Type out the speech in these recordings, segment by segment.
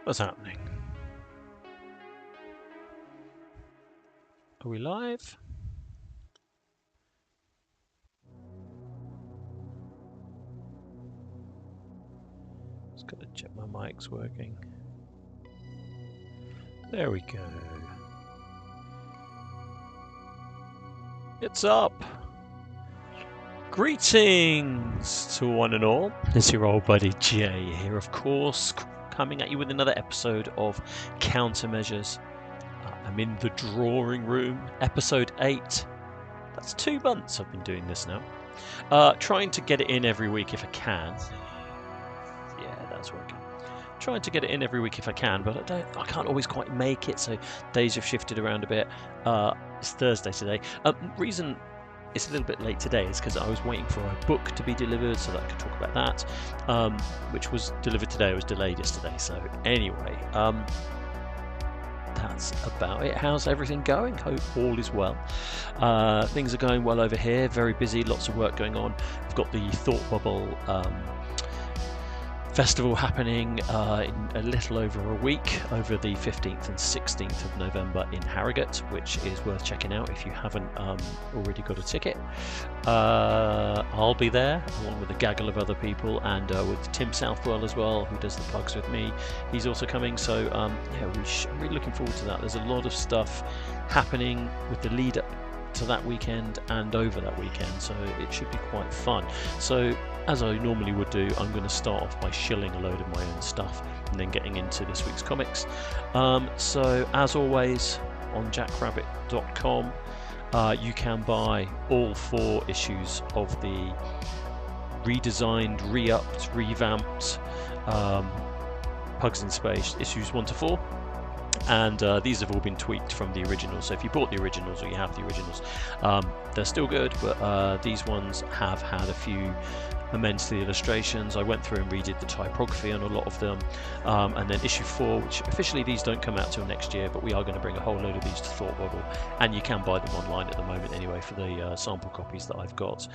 What's happening? Are we live? Just gotta check my mic's working. There we go. It's up! Greetings to one and all. It's your old buddy Jay here, of course, coming at you with another episode of Countermeasures. I'm in the drawing room, episode 8. That's 2 months I've been doing this now. Trying to get it in every week if I can. Yeah, that's working. Trying to get it in every week if I can, but I can't always quite make it, so days have shifted around a bit. It's Thursday today. Reason it's a little bit late today is because I was waiting for a book to be delivered so that I could talk about that, which was delivered today. It was delayed yesterday. So anyway, that's about it. How's everything going? Hope all is well. Things are going well over here. Very busy, lots of work going on. We've got the Thought Bubble festival happening in a little over a week, over the 15th and 16th of November in Harrogate, which is worth checking out if you haven't already got a ticket. I'll be there along with a gaggle of other people, and with Tim Southwell as well, who does the Pugs with me. He's also coming, so yeah, I'm really looking forward to that. There's a lot of stuff happening with the lead up to that weekend and over that weekend, so it should be quite fun. So as I normally would do, I'm going to start off by shilling a load of my own stuff and then getting into this week's comics. So as always, on jackrabbit.com you can buy all 4 issues of the redesigned, re-upped, revamped Pugs in Space issues 1 to 4. And these have all been tweaked from the originals, so if you bought the originals or you have the originals, they're still good, but these ones have had a few amends to the illustrations. I went through and redid the typography on a lot of them, and then issue 4, which officially these don't come out till next year, but we are going to bring a whole load of these to Thought Bubble, and you can buy them online at the moment anyway for the sample copies that I've got.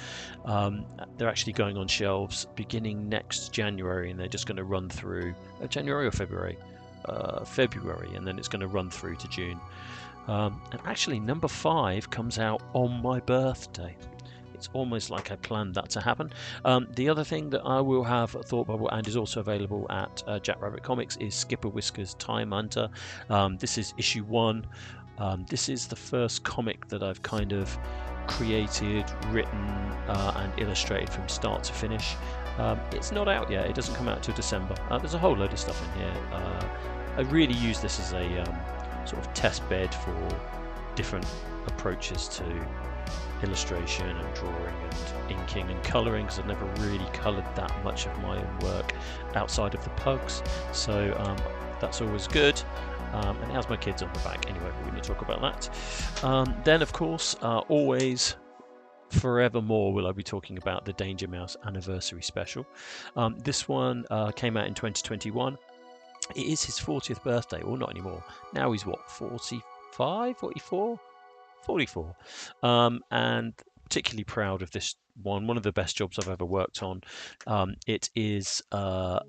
They're actually going on shelves beginning next January, and they're just going to run through January or February, and then it's going to run through to June. And actually number 5 comes out on my birthday. It's almost like I planned that to happen. The other thing that I will have at Thought Bubble and is also available at Jackrabbit Comics is Skipper Whiskers Time Hunter. This is issue 1. This is the first comic that I've kind of created, written and illustrated from start to finish. It's not out yet. It doesn't come out till December. There's a whole load of stuff in here. I really use this as a sort of test bed for different approaches to illustration and drawing and inking and colouring, because I've never really coloured that much of my own work outside of the Pugs, so that's always good. And it has my kids on the back anyway, but we need to talk about that. Then of course, always forevermore will I be talking about the Danger Mouse anniversary special. This one came out in 2021. It is his 40th birthday, or not anymore. Now he's what, 45, 44? 44. And particularly proud of this one of the best jobs I've ever worked on. It is, I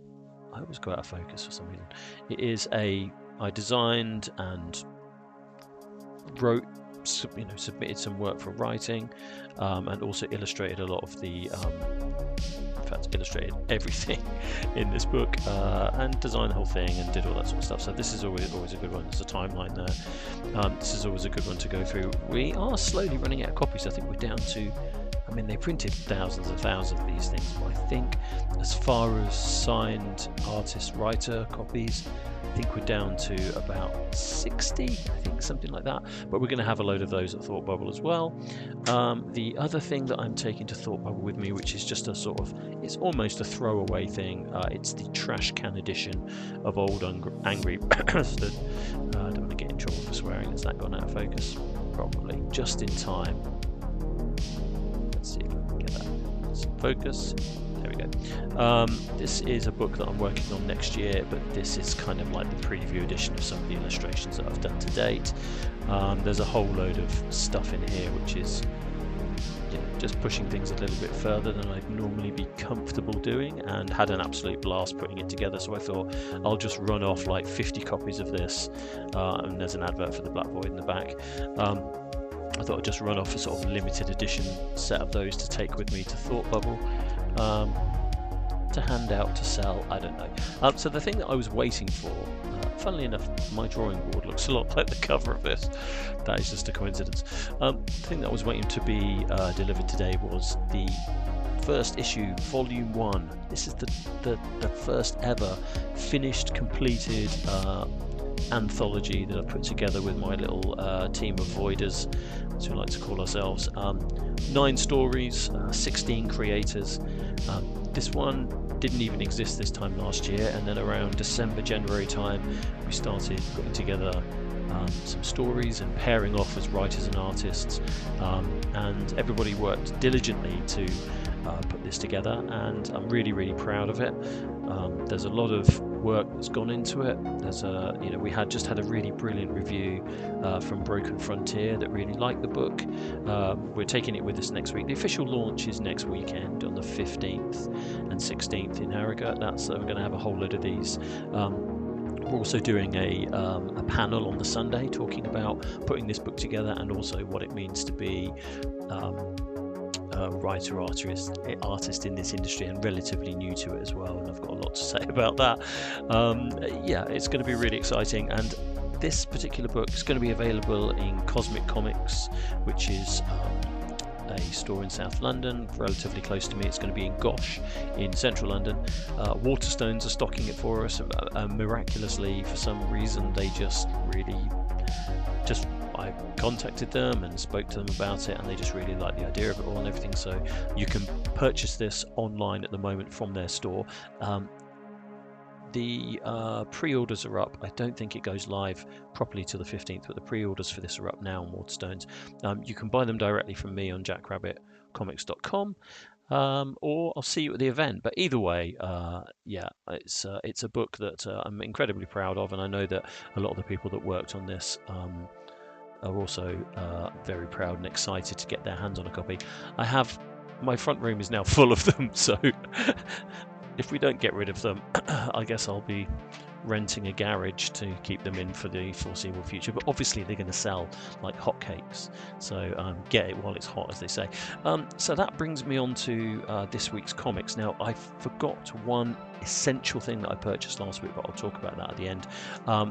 always go out of focus for some reason. It is I designed and wrote, submitted some work for writing, and also illustrated a lot of the, in fact illustrated everything in this book, and designed the whole thing and did all that sort of stuff. So this is always a good one. There's a timeline there. This is always a good one to go through. We are slowly running out of copies. I think we're down to, I mean, they printed thousands and thousands of these things, but I think as far as signed artist writer copies, I think we're down to about 60, I think, something like that. But we're going to have a load of those at Thought Bubble as well. The other thing that I'm taking to Thought Bubble with me, which is just a sort of, it's almost a throwaway thing. It's the trash can edition of Old Angry Bastard. I don't want to get in trouble for swearing. Has that gone out of focus? Probably. Just in time. Let's see if I can get that. Focus. There we go. This is a book that I'm working on next year, but this is kind of like the preview edition of some of the illustrations that I've done to date. There's a whole load of stuff in here which is just pushing things a little bit further than I'd normally be comfortable doing, and had an absolute blast putting it together. So I thought I'll just run off like 50 copies of this, and there's an advert for the Black Void in the back. I thought I'd just run off a sort of limited edition set of those to take with me to Thought Bubble, to hand out, to sell, I don't know. So the thing that I was waiting for, funnily enough, my drawing board looks a lot like the cover of this. That is just a coincidence. The thing that I was waiting to be delivered today was the first issue, Volume 1. This is the first ever finished, completed anthology that I've put together with my little team of voiders, as we like to call ourselves. 9 stories, 16 creators. This one didn't even exist this time last year, and then around December, January time, we started putting together some stories and pairing off as writers and artists, and everybody worked diligently to put this together, and I'm really proud of it. There's a lot of work that's gone into it. There's we just had a really brilliant review from Broken Frontier that really liked the book. We're taking it with us next week. The official launch is next weekend on the 15th and 16th in Harrogate. We're going to have a whole load of these. We're also doing a panel on the Sunday talking about putting this book together, and also what it means to be writer artist in this industry, and relatively new to it as well, and I've got a lot to say about that. Yeah, it's going to be really exciting, and this particular book is going to be available in Cosmic Comics, which is a store in South London, relatively close to me. It's going to be in Gosh in central London. Waterstones are stocking it for us. Miraculously, for some reason, they I contacted them and spoke to them about it, and they just really like the idea of it all and everything. So you can purchase this online at the moment from their store. The pre-orders are up. I don't think it goes live properly till the 15th, but the pre-orders for this are up now on Waterstones. You can buy them directly from me on jackrabbitcomics.com, or I'll see you at the event. But either way, yeah, it's a book that I'm incredibly proud of, and I know that a lot of the people that worked on this are also very proud and excited to get their hands on a copy. My front room is now full of them, so if we don't get rid of them, I guess I'll be renting a garage to keep them in for the foreseeable future. But obviously they're going to sell like hotcakes, so get it while it's hot, as they say. So that brings me on to this week's comics. Now, I forgot one essential thing that I purchased last week, but I'll talk about that at the end.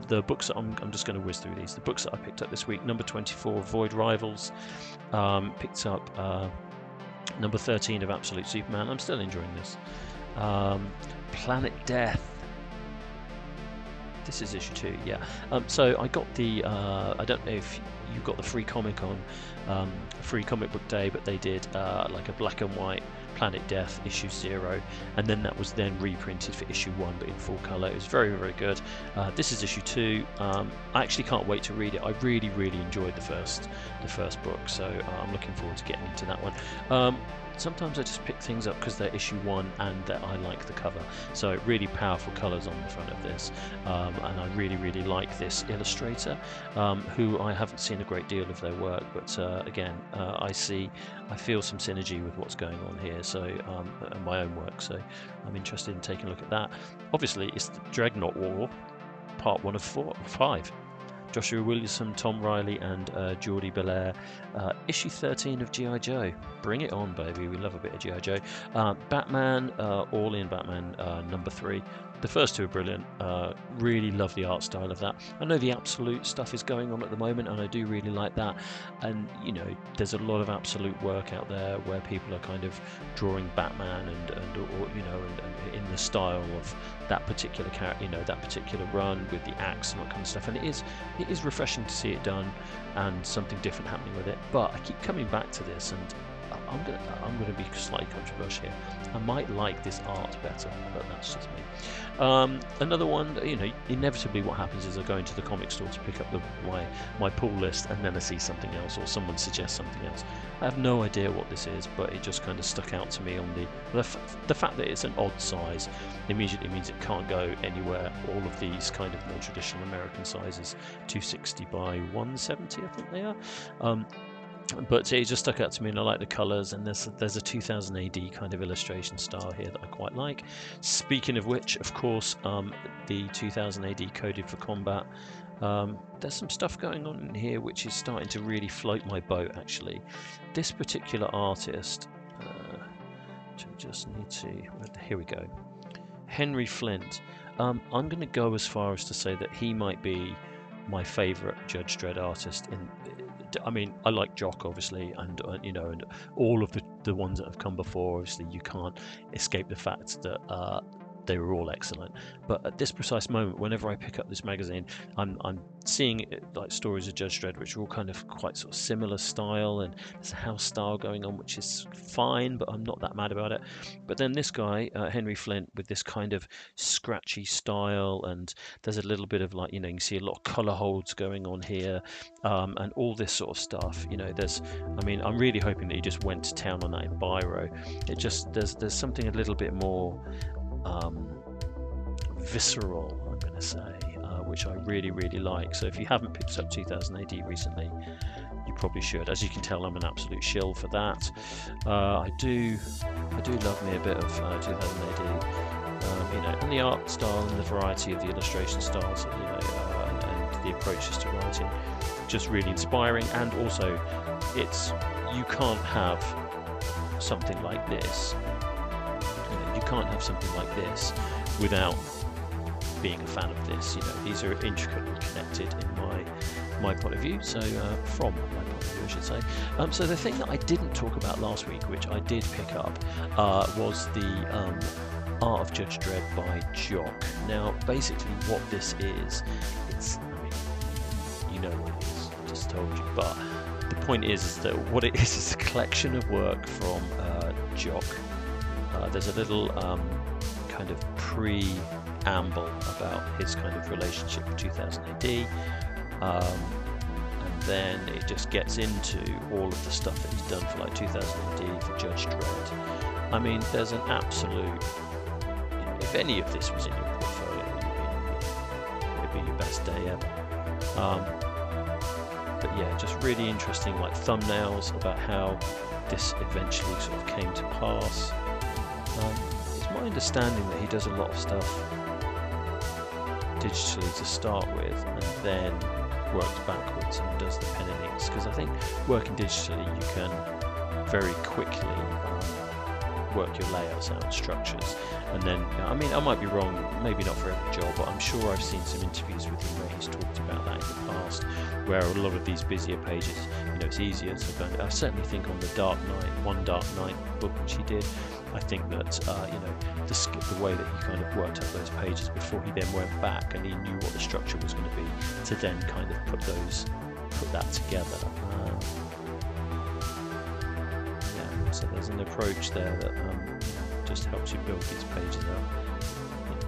The books that I'm just going to whiz through these. The books that I picked up this week: number 24, Void Rivals. Picked up number 13 of Absolute Superman. I'm still enjoying this. Planet Death. This is issue 2, yeah. So I got the, I don't know if you got the free comic on Free Comic Book Day, but they did like a black and white Planet Death issue 0, and then that was then reprinted for issue 1, but in full colour. It was very good. This is issue 2. I actually can't wait to read it. I really enjoyed the first book, so I'm looking forward to getting into that one. Sometimes I just pick things up because they're issue 1 and that I like the cover. So really powerful colours on the front of this, and I really like this illustrator, who I haven't seen a great deal of their work, but again, I feel some synergy with what's going on here. So and my own work. So I'm interested in taking a look at that. Obviously, it's the Dreadnought War, part 1 of 5. Joshua Williamson, Tom Riley, and Geordie Belair. Issue 13 of G.I. Joe. Bring it on, baby. We love a bit of G.I. Joe. Batman, All In Batman, number 3. The first 2 are brilliant. Really love the art style of that. I know the Absolute stuff is going on at the moment, and I do really like that. And, you know, there's a lot of Absolute work out there where people are kind of drawing Batman and in the style of that particular character, you know, that particular run with the axe and that kind of stuff. And it is refreshing to see it done and something different happening with it. But I keep coming back to this, and I'm gonna be slightly controversial here. I might like this art better, but that's just me. Another one, you know, inevitably what happens is I go into the comic store to pick up my pull list, and then I see something else, or someone suggests something else. I have no idea what this is, but it just kind of stuck out to me on the fact that it's an odd size immediately means it can't go anywhere. All of these kind of more traditional American sizes, 260 by 170, I think they are. but it just stuck out to me, and I like the colours, and there's a 2000 AD kind of illustration style here that I quite like. Speaking of which, of course, the 2000 AD Coded for Combat, there's some stuff going on in here which is starting to really float my boat, actually. This particular artist, just need to, here we go, Henry Flint. I'm going to go as far as to say that he might be my favourite Judge Dredd artist. I mean, I like Jock, obviously, and you know, and all of the ones that have come before. Obviously, you can't escape the fact that they were all excellent. But at this precise moment, whenever I pick up this magazine, I'm seeing it, like stories of Judge Dredd, which are all kind of quite sort of similar style, and there's a house style going on, which is fine, but I'm not that mad about it. But then this guy, Henry Flint, with this kind of scratchy style, and there's a little bit of, like, you know, you can see a lot of color holds going on here, and all this sort of stuff. You know, I mean, I'm really hoping that he just went to town on that in biro. It just, there's something a little bit more visceral, I'm going to say, which I really, really like. So if you haven't picked up 2000 AD recently, you probably should. As you can tell, I'm an absolute shill for that. I do love me a bit of 2000 AD, you know, and the art style and the variety of the illustration styles, you know, and the approaches to writing, just really inspiring. And also, you can't have something like this. You can't have something like this without being a fan of this. You know, these are intricately connected in my point of view. So from my point of view, I should say. So the thing that I didn't talk about last week, which I did pick up, was the Art of Judge Dredd by Jock. Now, basically, what this is, I mean, you know what it is. I just told you, but the point is that what it is a collection of work from Jock. There's a little kind of preamble about his kind of relationship with 2000 AD, and then it just gets into all of the stuff that he's done for like 2000 AD, for Judge Dredd. I mean, there's an absolute, you know, if any of this was in your portfolio, it'd be your best day ever. But yeah, just really interesting, like, thumbnails about how this eventually sort of came to pass. It's my understanding that he does a lot of stuff digitally to start with, and then works backwards and does the pen and inks, because I think working digitally you can very quickly work your layouts out, structures, and then, I mean, I might be wrong, maybe not for every job, but I'm sure I've seen some interviews with him where he's talked about that in the past, where a lot of these busier pages, you know, it's easier to go. I certainly think on the One Dark Night book which he did, I think that you know, the way that he kind of worked up those pages before he then went back and he knew what the structure was going to be, to then kind of put that together. Yeah, so there's an approach there that just helps you build these pages out.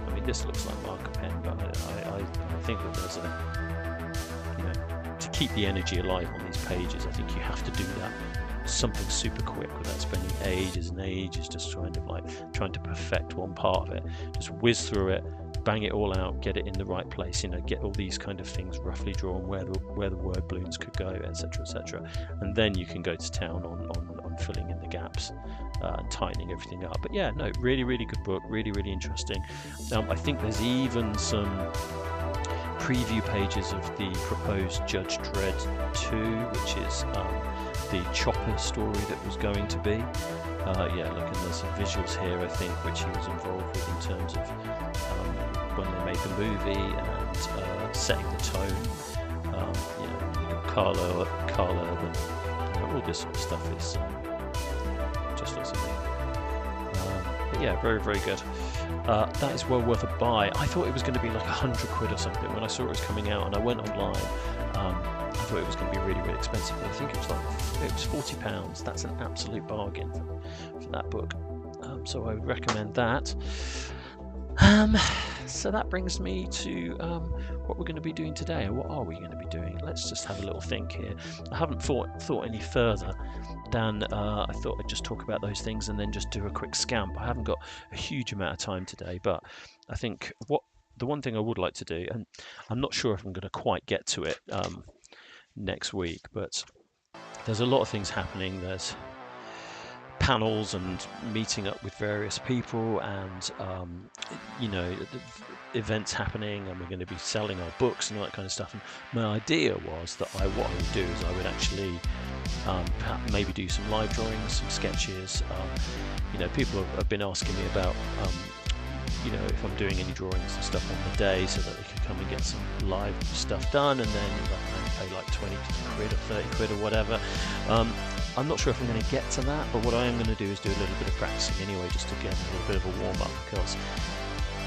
I mean, this looks like marker pen, but I think that there's you know, to keep the energy alive on these pages, I think you have to do that something super quick without spending ages and ages just trying to perfect one part of it. Just whiz through it, bang it all out, get it in the right place, you know, get all these kind of things roughly drawn where the word balloons could go, etc., etc., and then you can go to town on filling in the gaps and tightening everything up. But yeah, no, really, really good book, really, really interesting. I think there's even some preview pages of the proposed Judge Dredd 2, which is the Chopper story that was going to be. Yeah, look, and there's some visuals here, I think, which he was involved with in terms of when they made the movie and setting the tone. You know, you've got Carl Urban, you know, all this sort of stuff is just looks amazing. But yeah, very, very good. That is well worth a buy. I thought it was going to be like £100 or something when I saw it was coming out, and I went online. I thought it was going to be really, really expensive, but I think it was £40. That's an absolute bargain for that book. So I would recommend that. So that brings me to what we're going to be doing today, or what are we going to be doing? Let's just have a little think here. I haven't thought any further than I thought I'd just talk about those things and then just do a quick scamp. I haven't got a huge amount of time today, but I think the one thing I would like to do, and I'm not sure if I'm going to quite get to it next week, but there's a lot of things happening. There's panels and meeting up with various people, and you know, events happening, and we're going to be selling our books and all that kind of stuff. And my idea was that what I would do is I would actually maybe do some live drawings, some sketches. You know, people have been asking me about you know, if I'm doing any drawings and stuff on the day, so that they can come and get some live stuff done, and then pay like 20 quid or 30 quid or whatever. I'm not sure if I'm going to get to that, but what I am going to do is do a little bit of practicing anyway, just to get a little bit of a warm up, because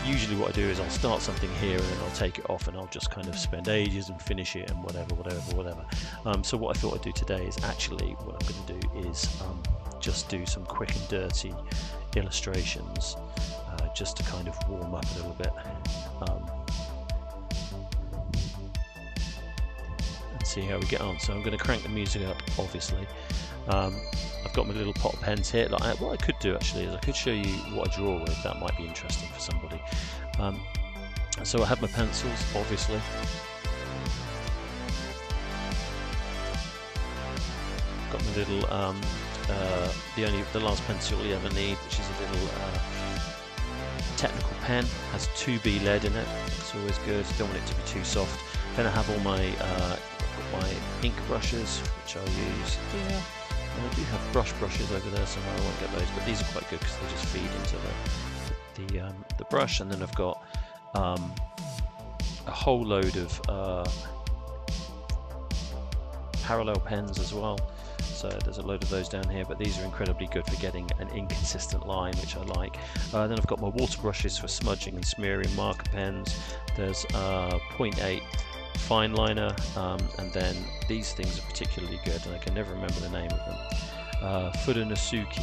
usually what I do is I'll start something here and then I'll take it off, and I'll just kind of spend ages and finish it and whatever. So what I thought I'd do today is actually, what I'm going to do is just do some quick and dirty illustrations, just to kind of warm up a little bit. And see how we get on. So I'm going to crank the music up, obviously. I've got my little pot of pens here. Like, what I could do actually is I could show you what I draw with. That might be interesting for somebody. So I have my pencils, obviously. Got my little the last pencil you ever need, which is a little technical pen. Has 2B lead in it. It's always good. Don't want it to be too soft. Then I have all my ink brushes, which I'll use here. And I do have brushes over there somewhere. I won't get those, but these are quite good because they just feed into the brush. And then I've got a whole load of parallel pens as well. So there's a load of those down here, but these are incredibly good for getting an inconsistent line, which I like. Then I've got my water brushes for smudging and smearing, marker pens. There's 0.8 fine liner, and then these things are particularly good, and I can never remember the name of them. Furunosuke,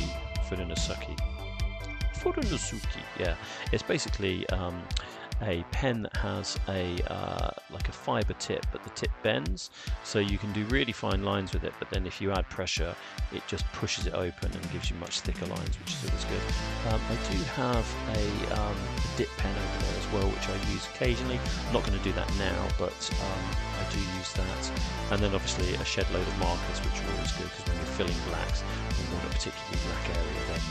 yeah. It's basically a pen that has a like a fiber tip, but the tip bends, so you can do really fine lines with it, but then if you add pressure it just pushes it open and gives you much thicker lines, which is always good. I do have a dip pen over there as well, which I use occasionally. I'm not going to do that now, but I do use that. And then obviously a shed load of markers, which are always good, because when you're filling blacks and you want a particularly black area, then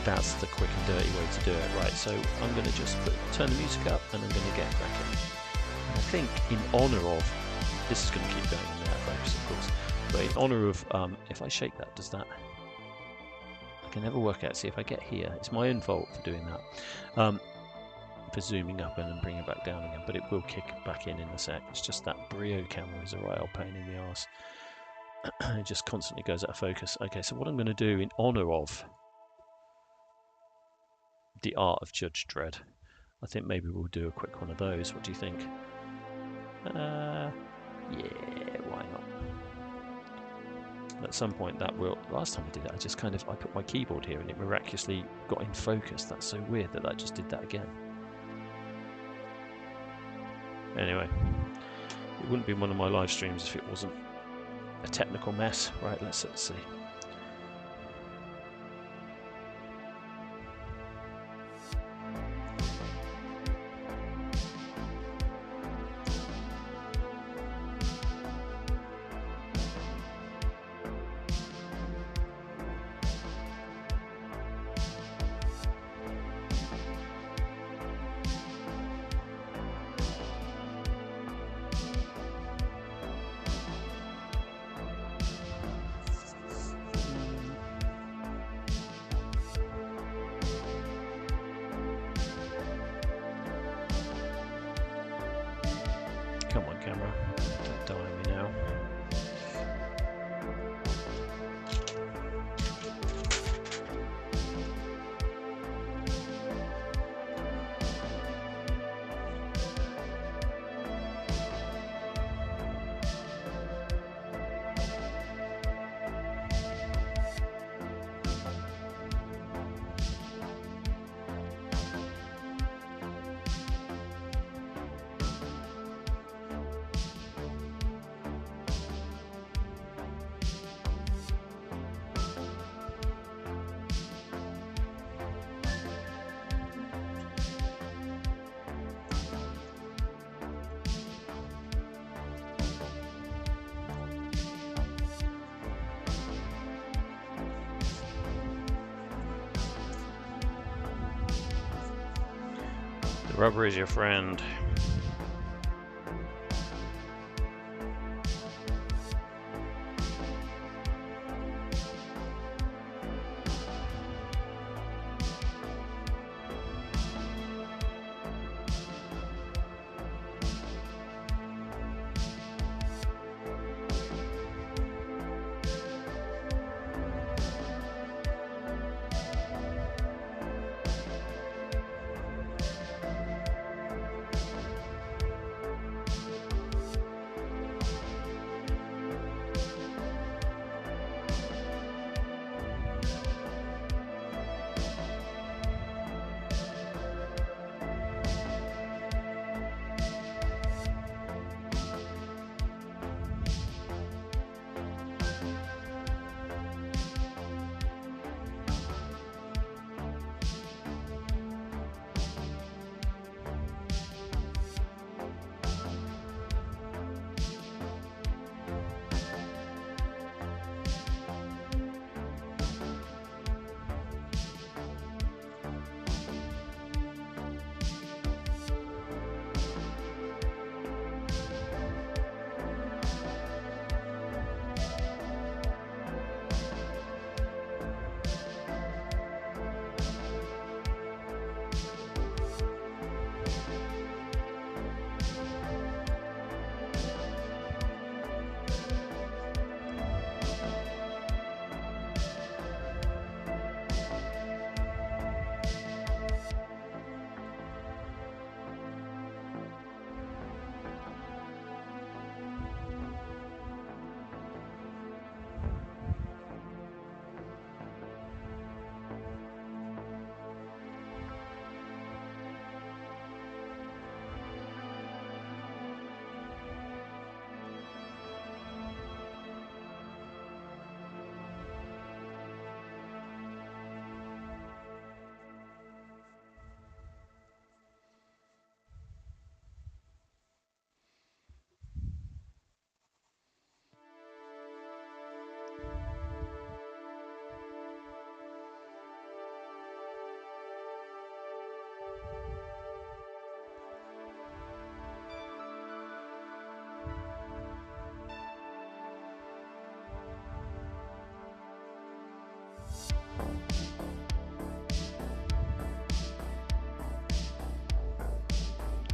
that's the quick and dirty way to do it. Right, so I'm going to just turn the music up and I'm going to get cracking. And I think in honour of, this is going to keep going in there, folks, of course, but in honour of, if I shake that, does that, I can never work out, see if I get here, it's my own fault for doing that, for zooming up and then bringing it back down again, but it will kick back in a sec. It's just that Brio camera is a right old pain in the arse. It just constantly goes out of focus. Okay, so what I'm going to do in honour of the art of Judge Dredd, I think maybe we'll do a quick one of those. What do you think? Yeah, why not? At some point that will, last time I did it, I put my keyboard here and it miraculously got in focus. That's so weird that just did that again. Anyway, it wouldn't be one of my live streams if it wasn't a technical mess. Right, let's see. The rubber is your friend.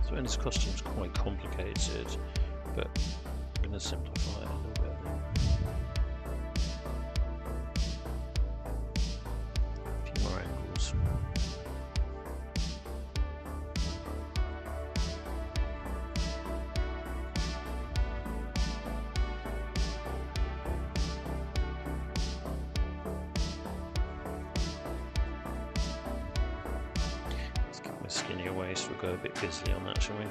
So this costume's quite complicated, but I'm going to simplify it a little bit. A few more angles. Skinnier waist, we'll go a bit busy on that, shall we?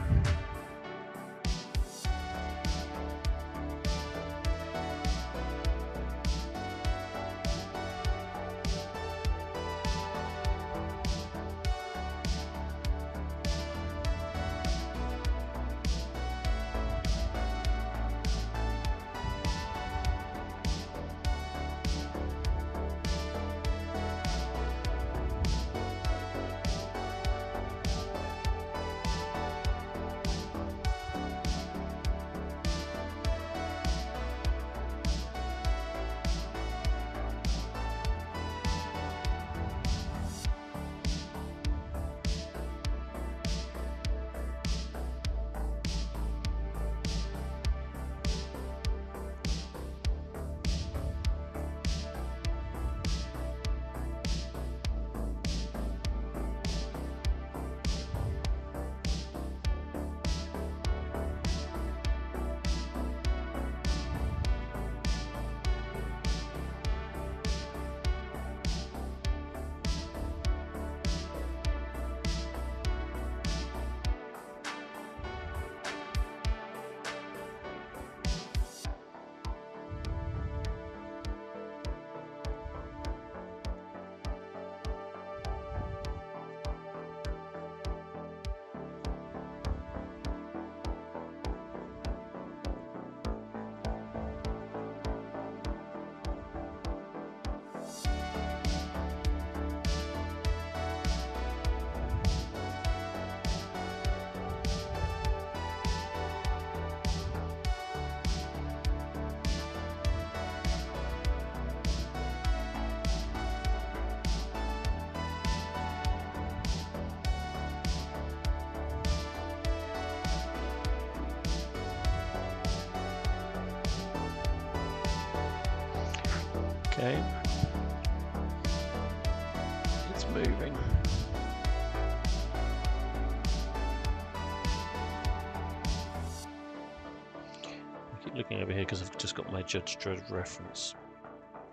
Okay. It's moving. I keep looking over here because I've just got my Judge Dredd reference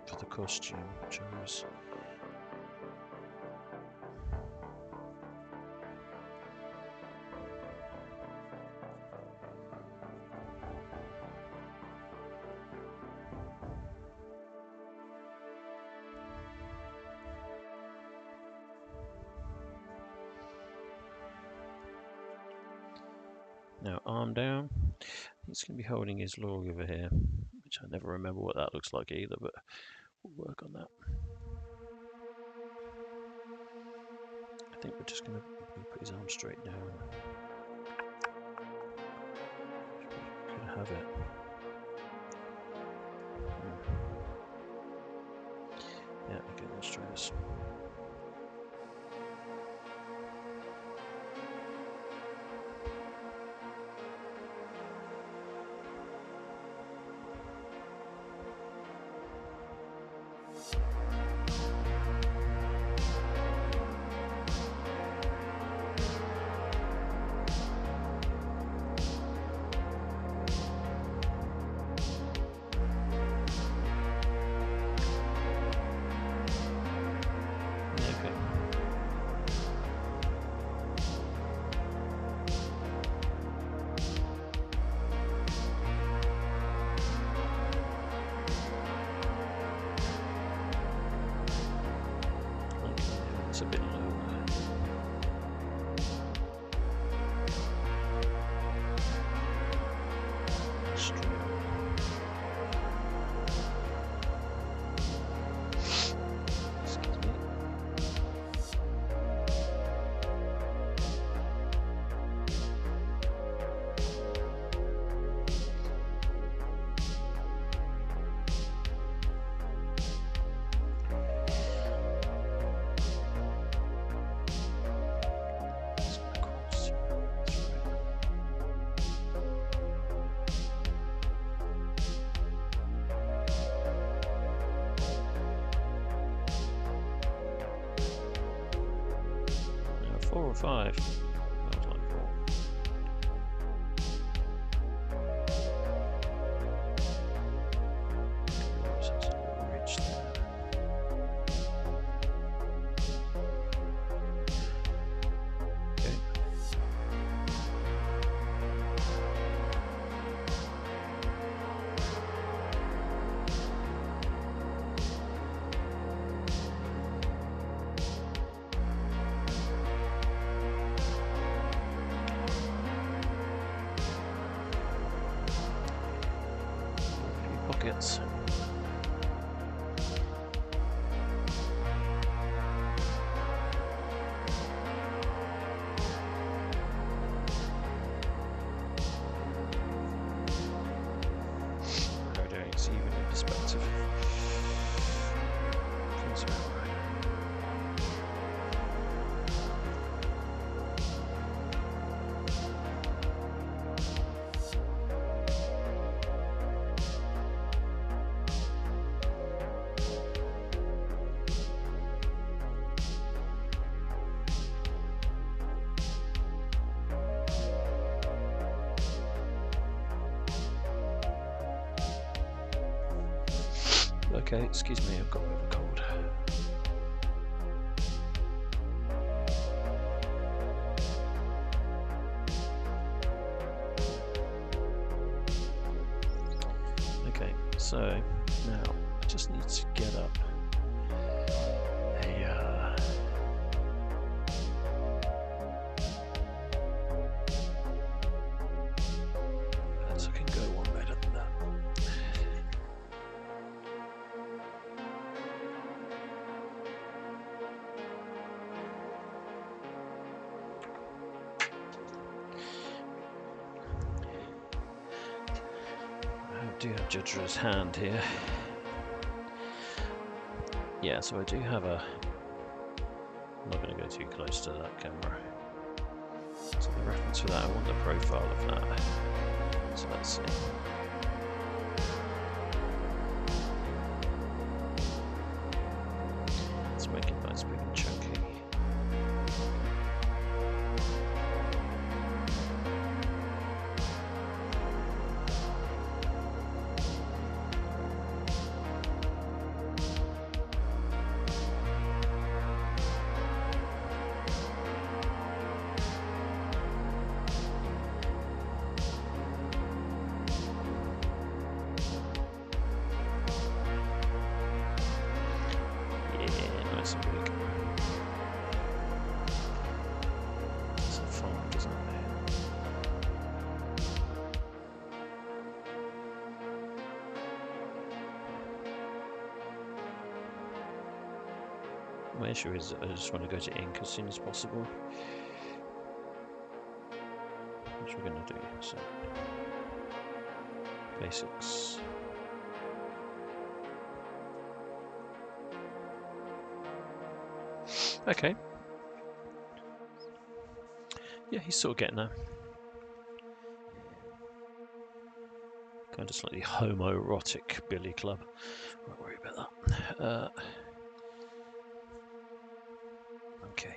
for the costume, which I was... Now arm down. He's going to be holding his log over here, which I never remember what that looks like either, but we'll work on that. I think we're just going to put his arm straight down. Could have it. Yeah, okay, let's try this. It's a bit low. Straight. Excuse me. Now 4 or 5. That was like 4. So it's a little ridge there. Okay. A few pockets. How are we doing? See even in perspective. Feels about right. Okay, excuse me, I've got a bit of a cold. Okay, so now I just need to get up a so I can go one better than that. I do have Judger's hand here. Yeah, so I do have a... I'm not going to go too close to that camera. So the reference for that, I want the profile of that. So let's see. my issue is I just want to go to ink as soon as possible. Which we're going to do. So, basics. Okay. Yeah, he's sort of getting there. Kind of slightly homoerotic billy club. Won't worry about that. Okay,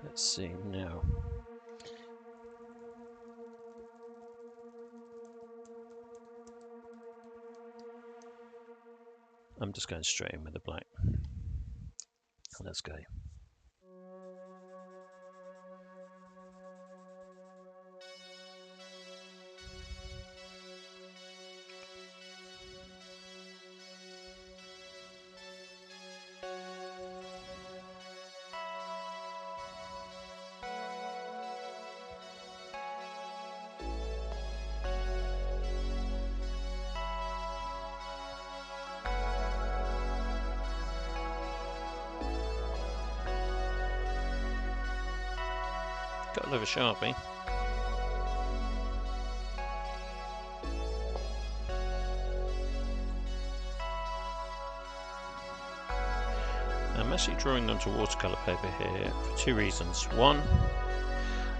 let's see now. I'm just going straight in with the black. Let's go. Got a little Sharpie. I'm actually drawing onto watercolour paper here for two reasons. One,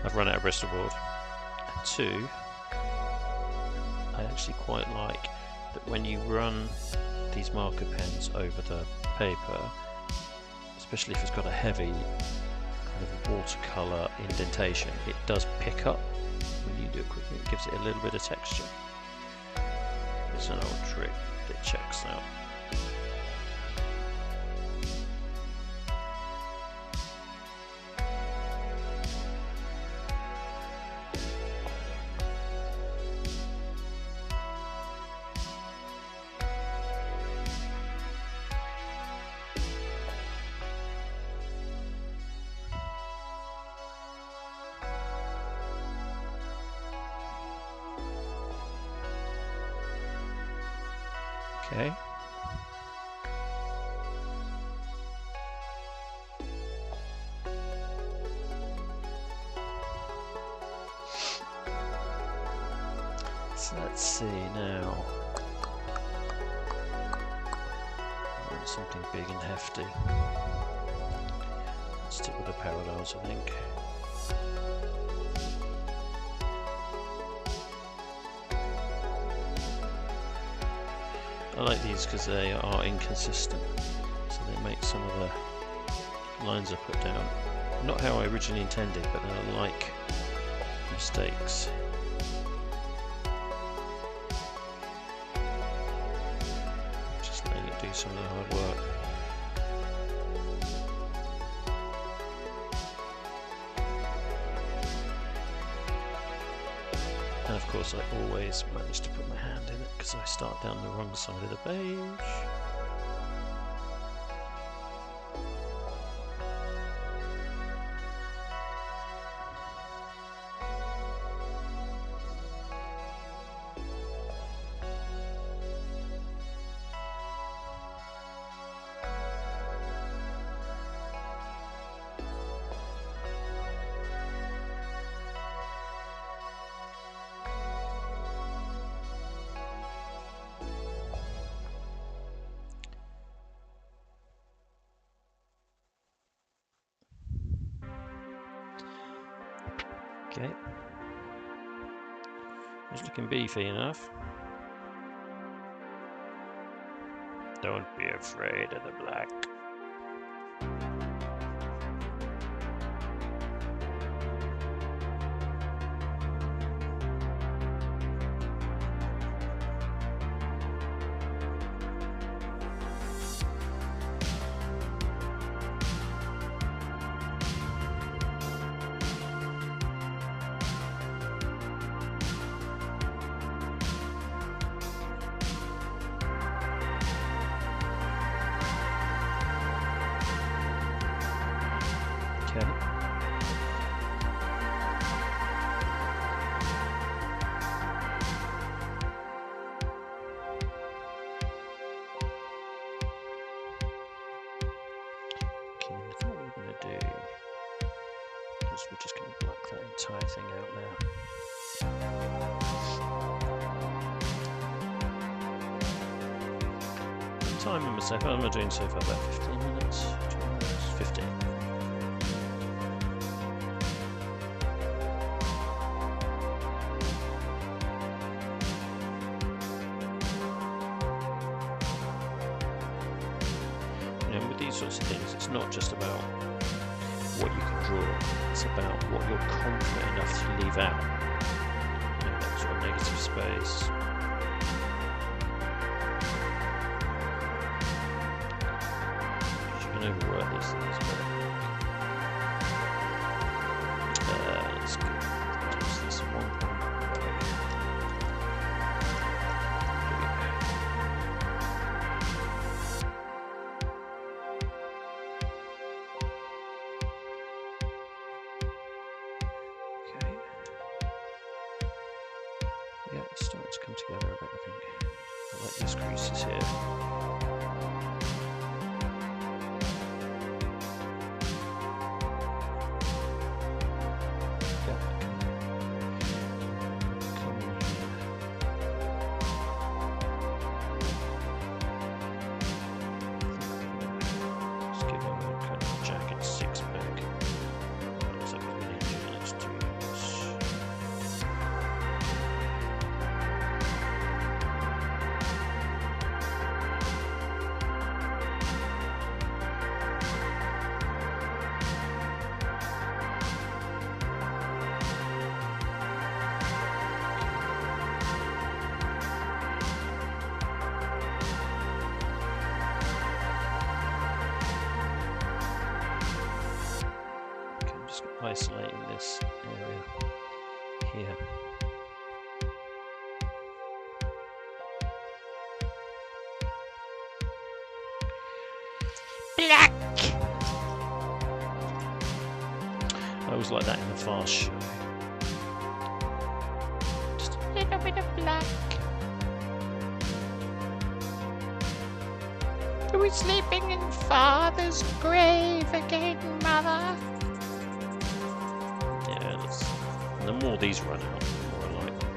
I've run out of Bristol board. And two, I actually quite like that when you run these marker pens over the paper, especially if it's got a heavy kind of watercolour indentation, it does pick up when you do it quickly. It gives it a little bit of texture. It's an old trick that checks out. Okay. So let's see now. I want something big and hefty. Let's stick with the parallels, I think. I like these because they are inconsistent, so they make some of the lines I put down not how I originally intended, but they're like mistakes. Just letting it do some of the hard work. And of course I always manage to put my hand in it because I start down the wrong side of the page. Okay, it's looking beefy enough. Don't be afraid of the black. because we're just going to black that entire thing out there. Time and myself, what am I doing so far? About 15 minutes? 20 minutes? 15. You know, with these sorts of things, it's not just about what you can draw, it's about what you're confident enough to leave out. You know, that sort of negative space. Overwork these things, but let's use this 1.3. Okay. Yeah, it's starting to come together a bit, I think. I like these creases here. Isolating this area here. Black! I always like that in the fast show. Just a little bit of black. Are we sleeping in Father's grave again, Mother? The more these run out, the more I like them.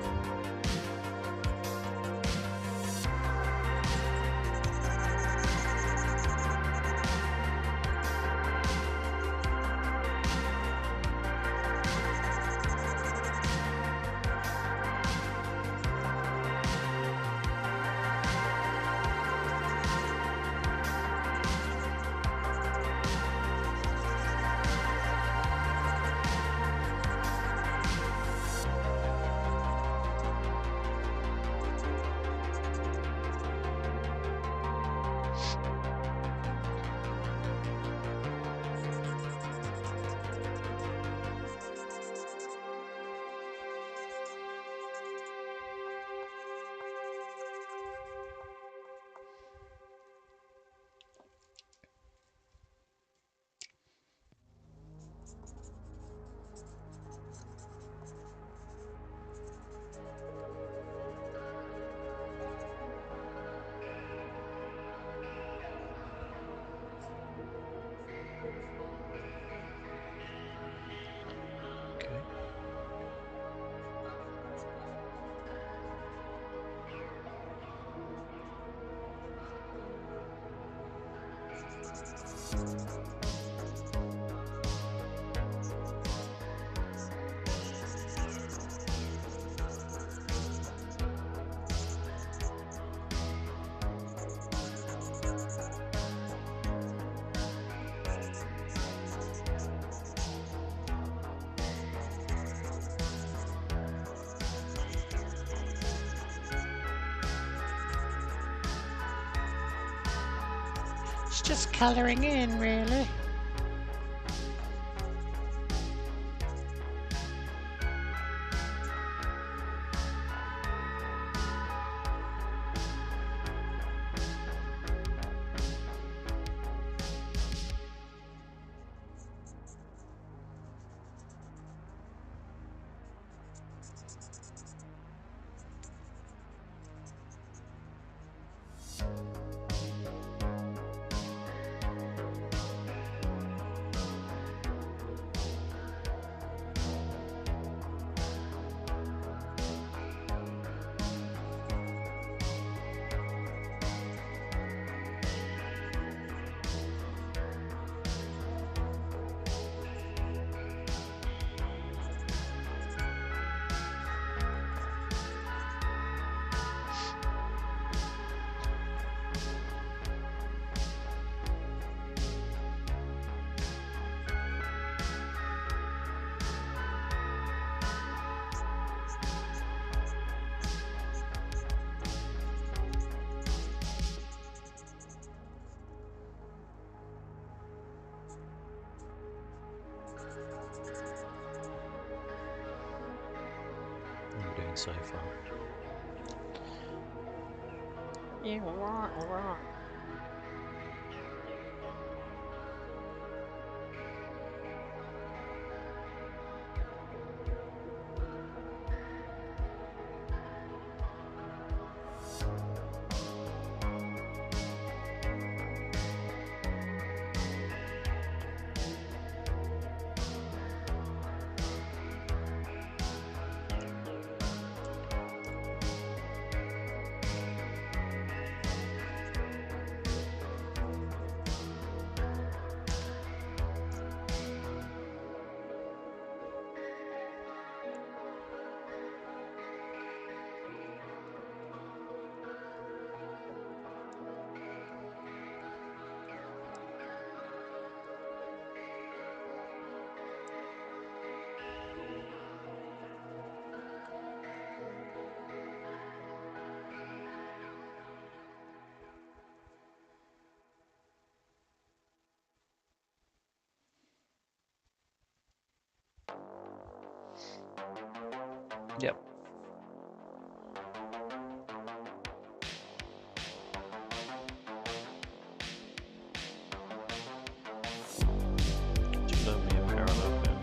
It's just colouring in, really. seen so far. You are. Yep. Do you know me in parallel now?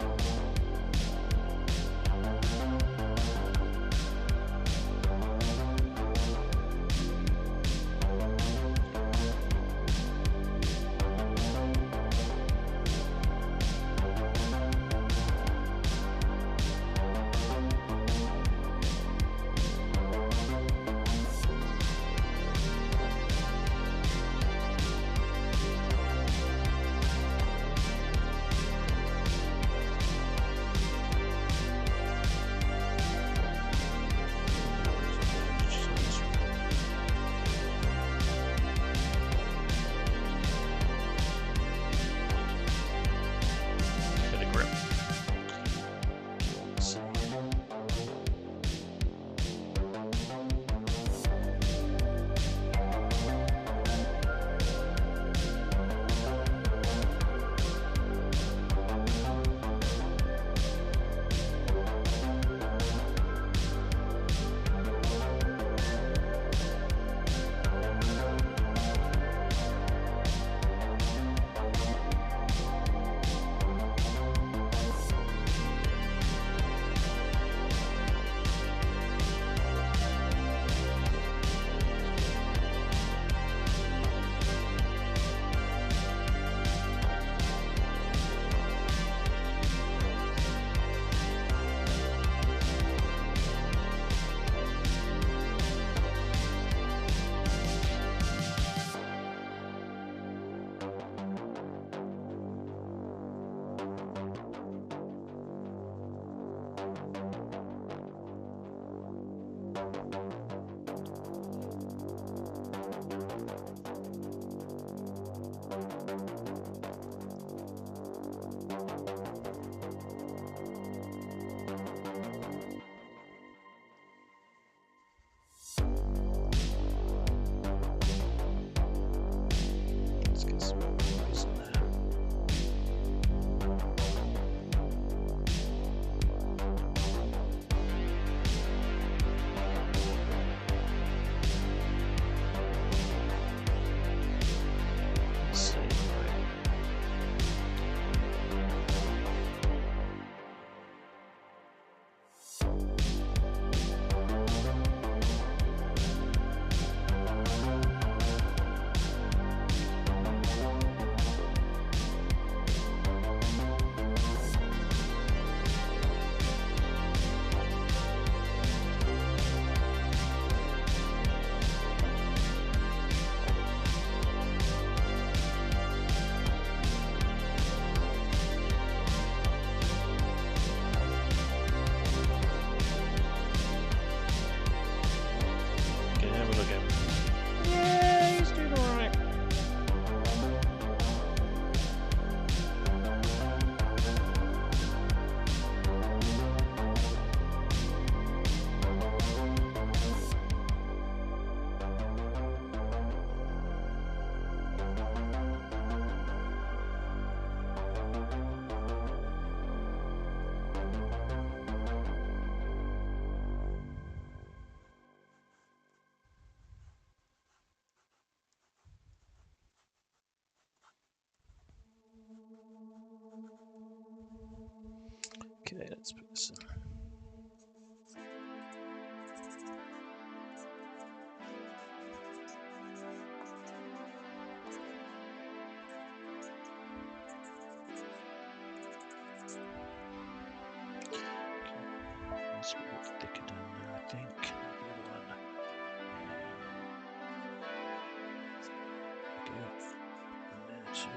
Okay, let's put this in. It's a bit thicker down there, I think. The other one. Good. And there too.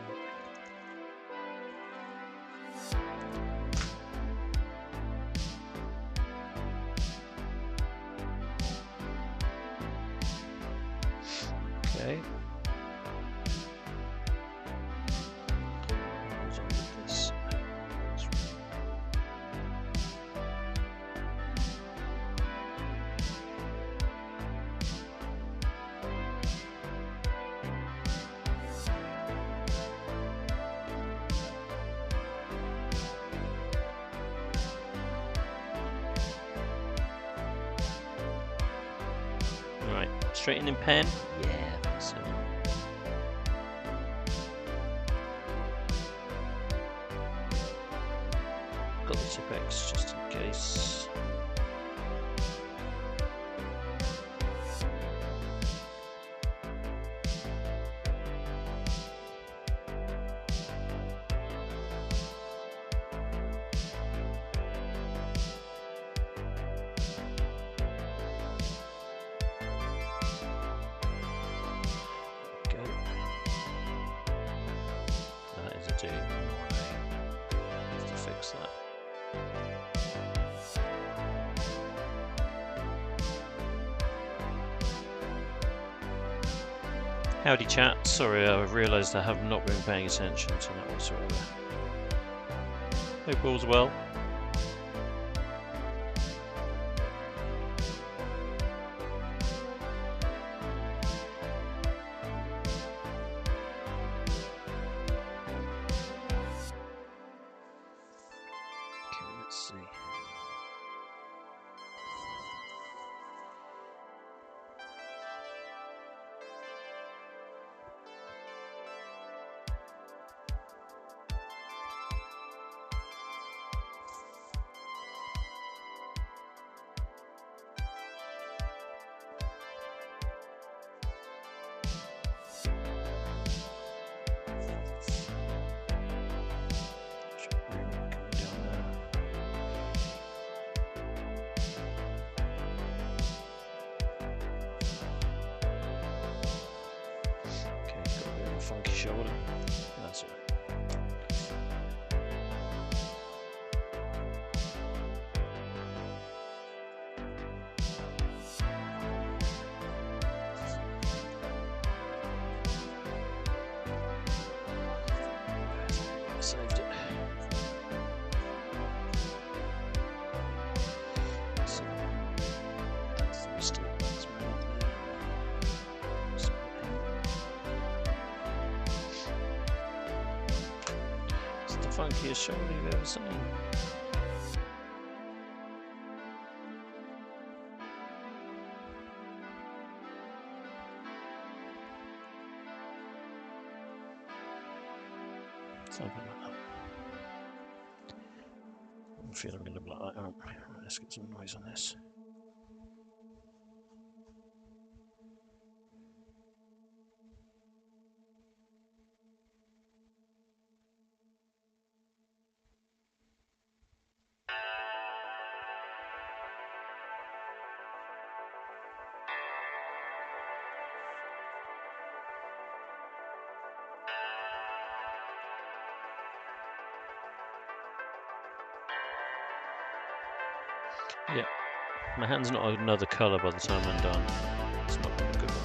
Okay. What's on with this? Right, straightening pen. Yeah, that's it. Got the Tipex just in case. Go. That is a D. Have to fix that. Howdy chat, sorry I realised I have not been paying attention to that whatsoever. Hope all's well. Okay, let's see. Funky shoulder. That's it. I saved it. So that's the mistake. That's right there. Funkiest shoulder you've ever seen. Something like that. I feel I'm going to blow that out. Let's get some noise on this. Yeah, my hand's not another colour by the time I'm done. It's not been a good one.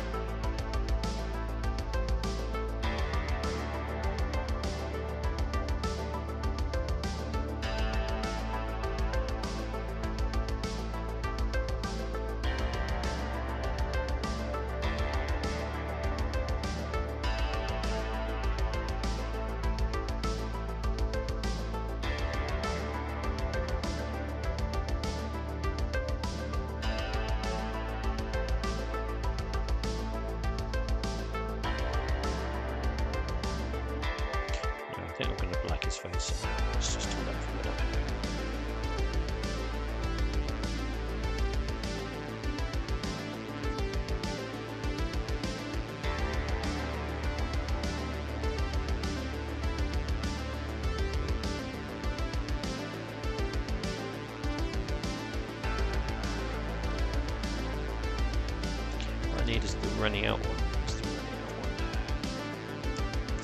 I think I'm going to black his face. Let's just do that for a minute. need is the running out one. It's the running out one.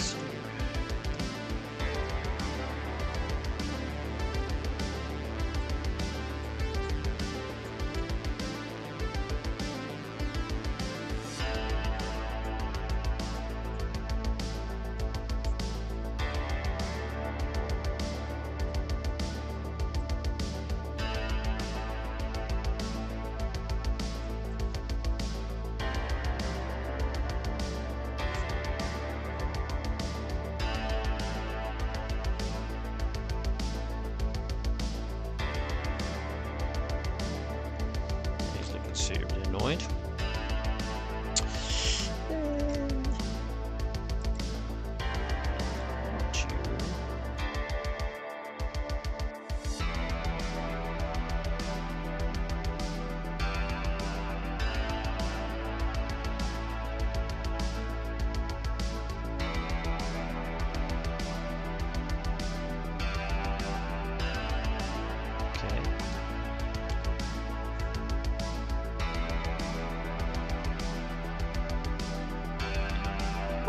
So, he's looking seriously annoyed.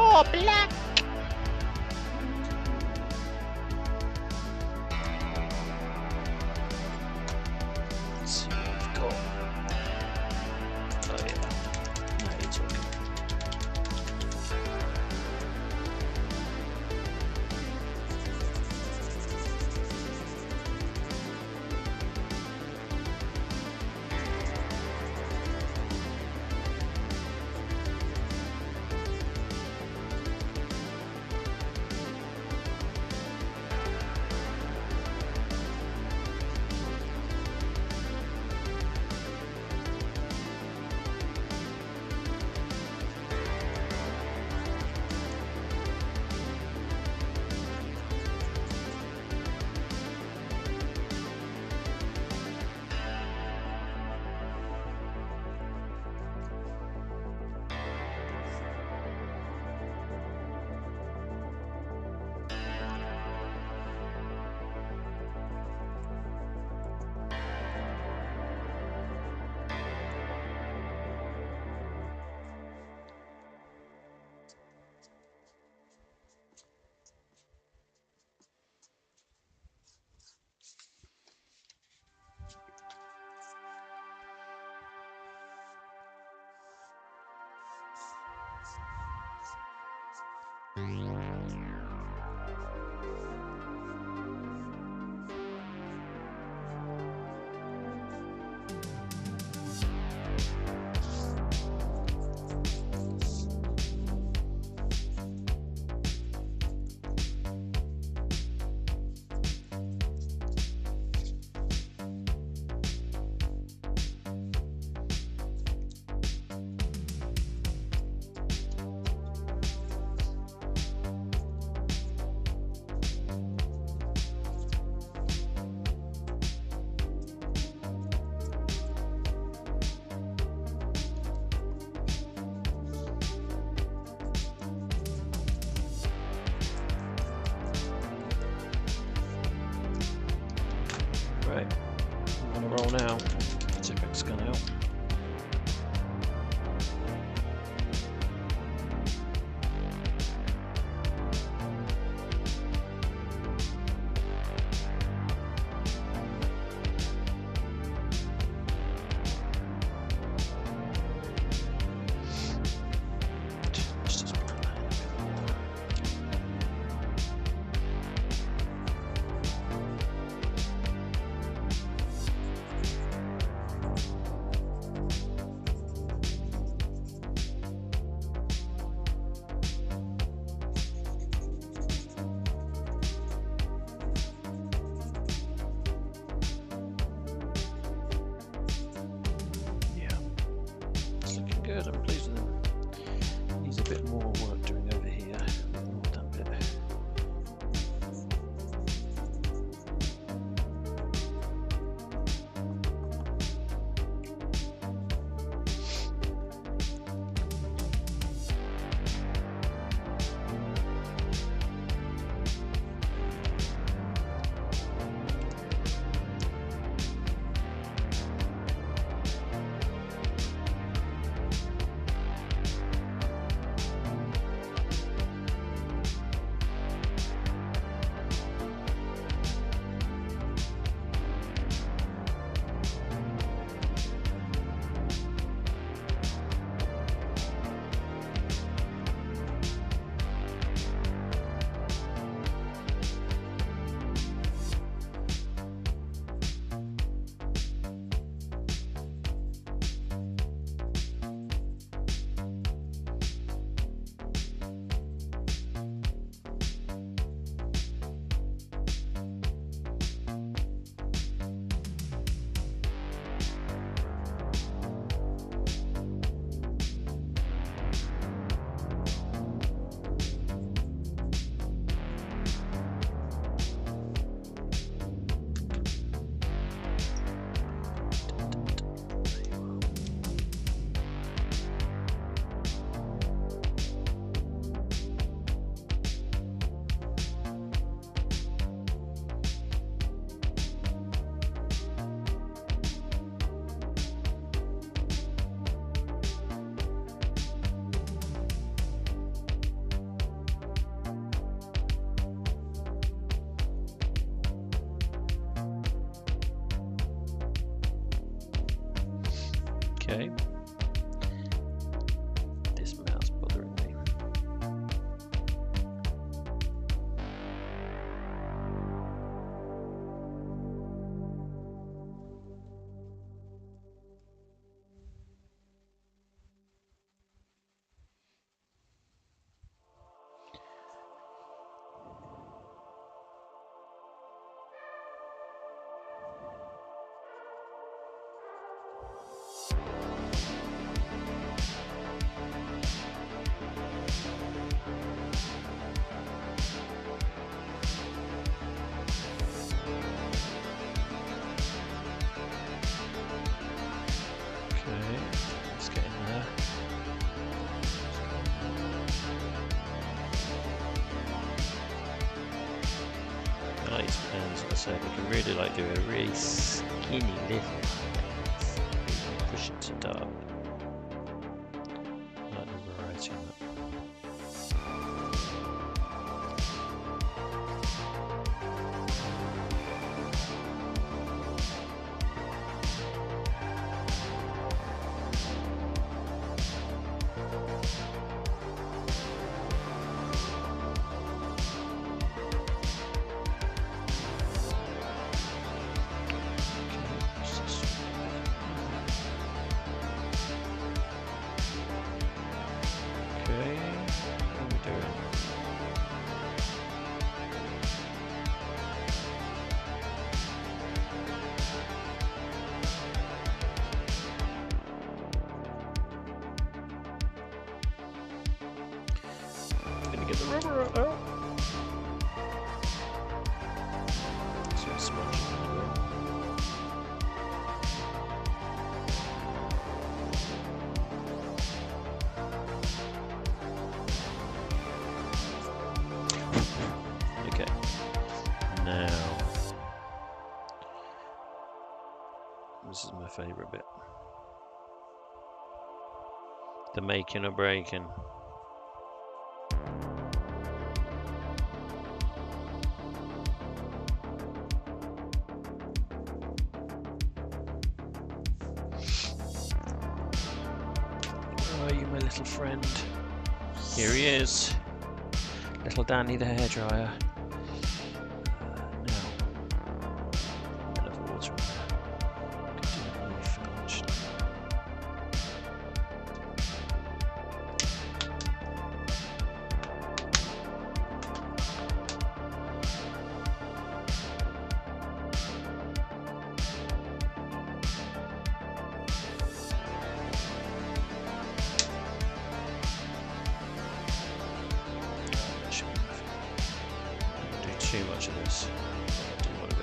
Oh, black. Let's see what we've got. Oh yeah, no, it's all good. Right, I'm on a roll now. Tippex gun out. Good, I'm pleased with him. Needs a bit more work doing over here. That bit. Okay. This mouse bothering me. So we can really like do a really skinny little push it to dark. I like the variety on that. Get the rubber out. So sponge as well. Okay. Now, this is my favourite bit. The making or breaking. Little friend. Here he is. Little Danny the hairdryer. Now, a bit of water in there. Too much of this. Do you want to go?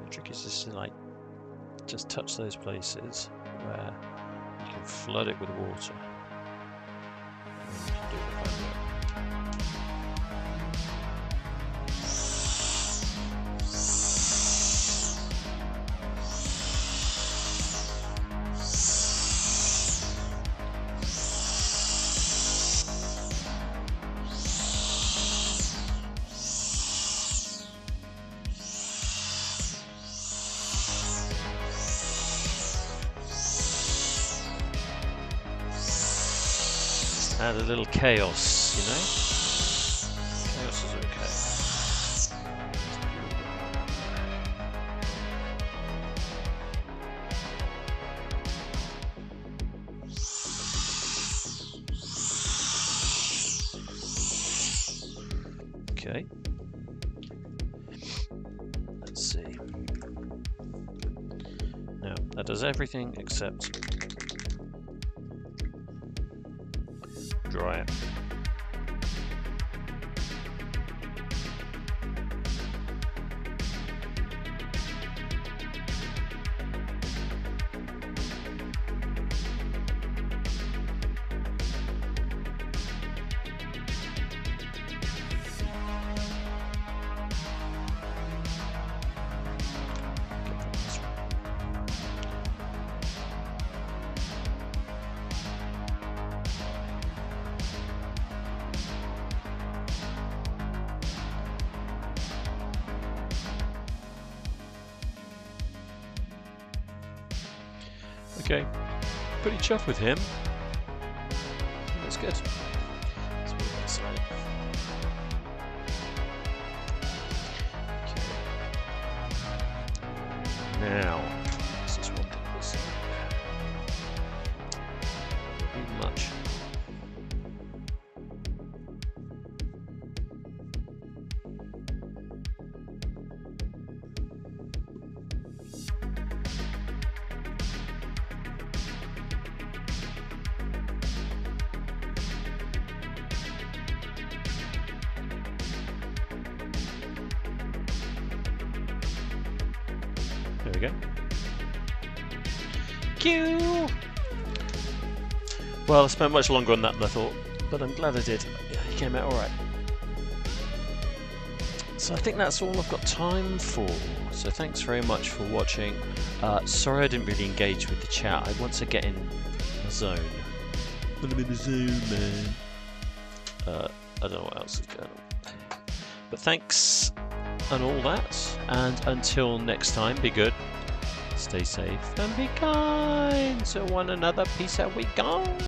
The trick is just to just touch those places where you can flood it with water. And then you can do the fun work. Add a little chaos, you know? Chaos is okay. Okay. Let's see. Now, that does everything except dry it. Okay, pretty chuffed with him. That's good. Let's move that side. Okay. Now, this is one thing this won't be much. There we go. Q. Well, I spent much longer on that than I thought, but I'm glad I did. Yeah, he came out alright. So I think that's all I've got time for. So thanks very much for watching. Sorry I didn't really engage with the chat. I want to get in the zone. When I'm in the zone, man. I don't know what else is going on. But thanks and all that, and until next time, be good, stay safe, and be kind to one another. Peace out, we gone.